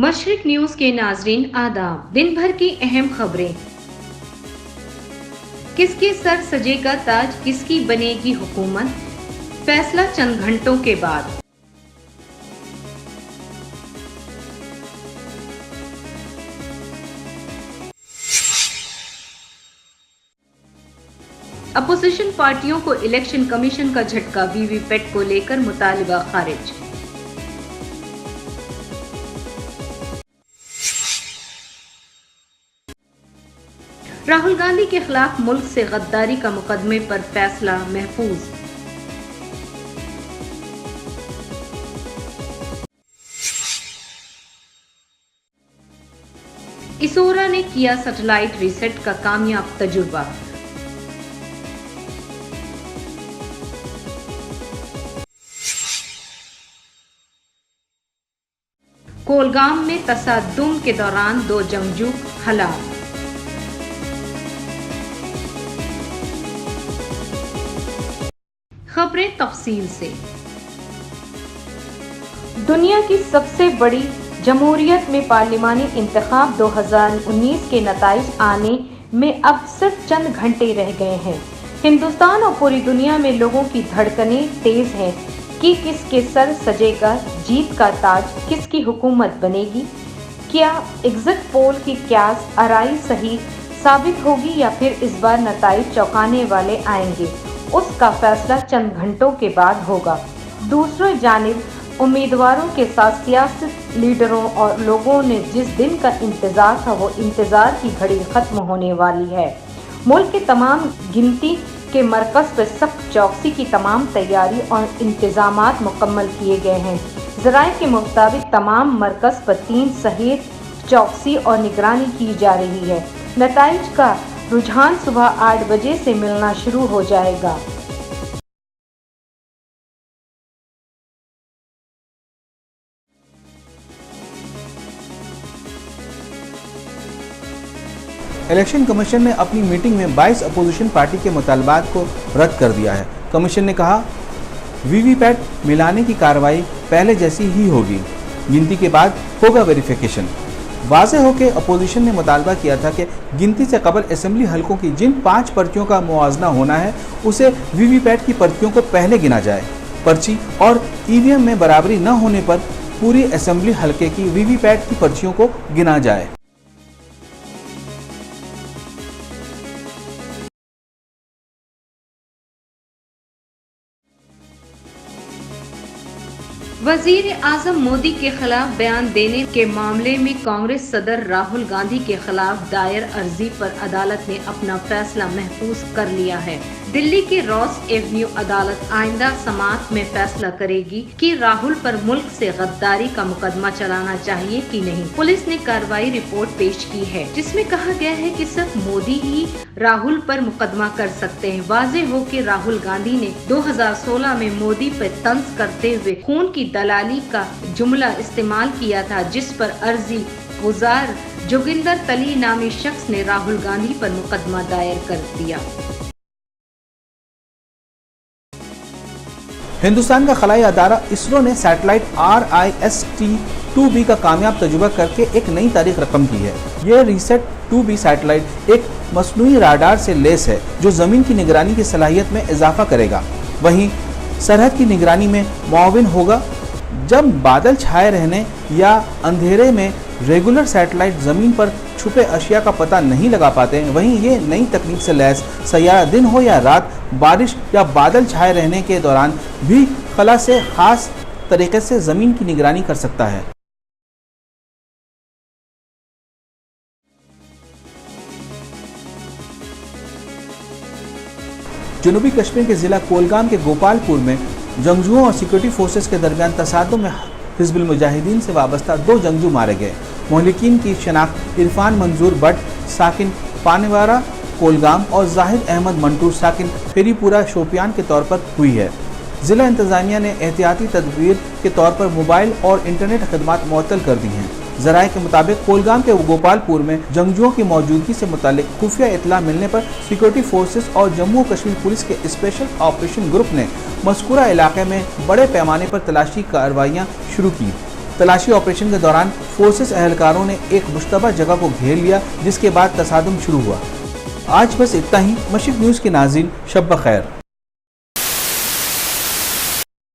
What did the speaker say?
مشرق نیوز کے ناظرین آداب، دن بھر کی اہم خبریں۔ کس کے سر سجے گا تاج، کس کی بنے گی حکومت، فیصلہ چند گھنٹوں کے بعد۔ اپوزیشن پارٹیوں کو الیکشن کمیشن کا جھٹکا، وی وی پیٹ کو لے کر مطالبہ خارج۔ راہل گاندھی کے خلاف ملک سے غداری کا مقدمے پر فیصلہ محفوظ۔ اسورا نے کیا سیٹلائٹ ریسیٹ کا کامیاب تجربہ۔ کولگام میں تصادم کے دوران 2 جنگجو ہلاک۔ خبریں تفصیل سے۔ دنیا کی سب سے بڑی جمہوریت میں پارلیمانی انتخاب 2019 کے نتائج آنے میں اب صرف چند گھنٹے رہ گئے ہیں۔ ہندوستان اور پوری دنیا میں لوگوں کی دھڑکنیں تیز ہیں کہ کس کے سر سجے گا جیت کا تاج، کس کی حکومت بنے گی۔ کیا ایگزٹ پول کی قیاس آرائی صحیح ثابت ہوگی یا پھر اس بار نتائج چونکانے والے آئیں گے؟ اس کا فیصلہ چند گھنٹوں کے بعد ہوگا۔ دوسری جانب امیدواروں کے ساتھ سیاسی لیڈروں اور لوگوں نے جس دن کا انتظار تھا، وہ انتظار کی گھڑی ختم ہونے والی ہے۔ ملک کے تمام گنتی کے مرکز پر سخت چوکسی کی تمام تیاری اور انتظامات مکمل کیے گئے ہیں۔ ذرائع کے مطابق تمام مرکز پر 3 سہیت چوکسی اور نگرانی کی جا رہی ہے۔ نتائج کا رجحان صبح 8 بجے سے ملنا شروع ہو جائے گا۔ الیکشن کمیشن نے اپنی میٹنگ میں 22 اپوزیشن پارٹی کے مطالبات کو رد کر دیا ہے۔ کمیشن نے کہا وی وی پیٹ ملانے کی کارروائی پہلے جیسی ہی ہوگی، گنتی کے بعد ہوگا ویریفیکیشن۔ واضح ہو کہ اپوزیشن نے مطالبہ کیا تھا کہ گنتی سے قبل اسمبلی حلقوں کی جن 5 پرچیوں کا موازنہ ہونا ہے، اسے وی وی پیٹ کی پرچیوں کو پہلے گنا جائے۔ پرچی اور ای وی ایم میں برابری نہ ہونے پر پوری اسمبلی حلقے کی وی وی پیٹ کی پرچیوں کو گنا جائے۔ وزیر اعظم مودی کے خلاف بیان دینے کے معاملے میں کانگریس صدر راہل گاندھی کے خلاف دائر عرضی پر عدالت نے اپنا فیصلہ محفوظ کر لیا ہے۔ دلی کی روز ایونیو عدالت آئندہ سماعت میں فیصلہ کرے گی کہ راہل پر ملک سے غداری کا مقدمہ چلانا چاہیے کہ نہیں۔ پولیس نے کارروائی رپورٹ پیش کی ہے، جس میں کہا گیا ہے کہ صرف مودی ہی راہل پر مقدمہ کر سکتے ہیں۔ واضح ہو کہ راہل گاندھی نے 2016 میں مودی پر طنز کرتے ہوئے خون کی دلالی کا جملہ استعمال کیا تھا، جس پر عرضی گزار جوگندر تلی نامی شخص نے راہل گاندھی پر مقدمہ دائر کر دیا۔ ہندوستان کا خلائی ادارہ اسرو نے سیٹلائٹ RIST-2B کا کامیاب تجربہ کر کے ایک نئی تاریخ رقم کی ہے۔ یہ RIST-2B سیٹلائٹ ایک مصنوعی راڈار سے لیس ہے جو زمین کی نگرانی کی صلاحیت میں اضافہ کرے گا، وہیں سرحد کی نگرانی میں معاون ہوگا۔ جب بادل چھائے رہنے یا اندھیرے میں ریگولر سیٹلائٹ زمین پر چھپے اشیاء کا پتہ نہیں لگا پاتے، وہیں یہ نئی تکنیک سے لیس سیارہ دن ہو یا رات، بارش یا بادل چھائے رہنے کے دوران بھی خلا سے خاص طریقے سے زمین کی نگرانی کر سکتا ہے۔ جنوبی کشمیر کے ضلع کولگام کے گوپال پور میں جنگجوؤں اور سیکورٹی فورسز کے درمیان تصادم میں حزب المجاہدین سے وابستہ 2 جنگجو مارے گئے۔ مہلکین کی شناخت عرفان منظور بٹ ساکن پانیوارہ کولگام اور زاہد احمد منٹو ساکن پھیری پورہ شوپیان کے طور پر ہوئی ہے۔ ضلع انتظامیہ نے احتیاطی تدبیر کے طور پر موبائل اور انٹرنیٹ خدمات معطل کر دی ہیں۔ ذرائع کے مطابق کولگام کے گوپال پور میں جنگجوؤں کی موجودگی سے متعلق خفیہ اطلاع ملنے پر سیکورٹی فورسز اور جموں کشمیر پولیس کے اسپیشل آپریشن گروپ نے مذکورہ علاقے میں بڑے پیمانے پر تلاشی کارروائیاں شروع کی۔ تلاشی آپریشن کے دوران فورسز اہلکاروں نے ایک مشتبہ جگہ کو گھیر لیا، جس کے بعد تصادم شروع ہوا۔ آج بس اتنا ہی۔ مشرق نیوز کے ناظرین، شب بخیر۔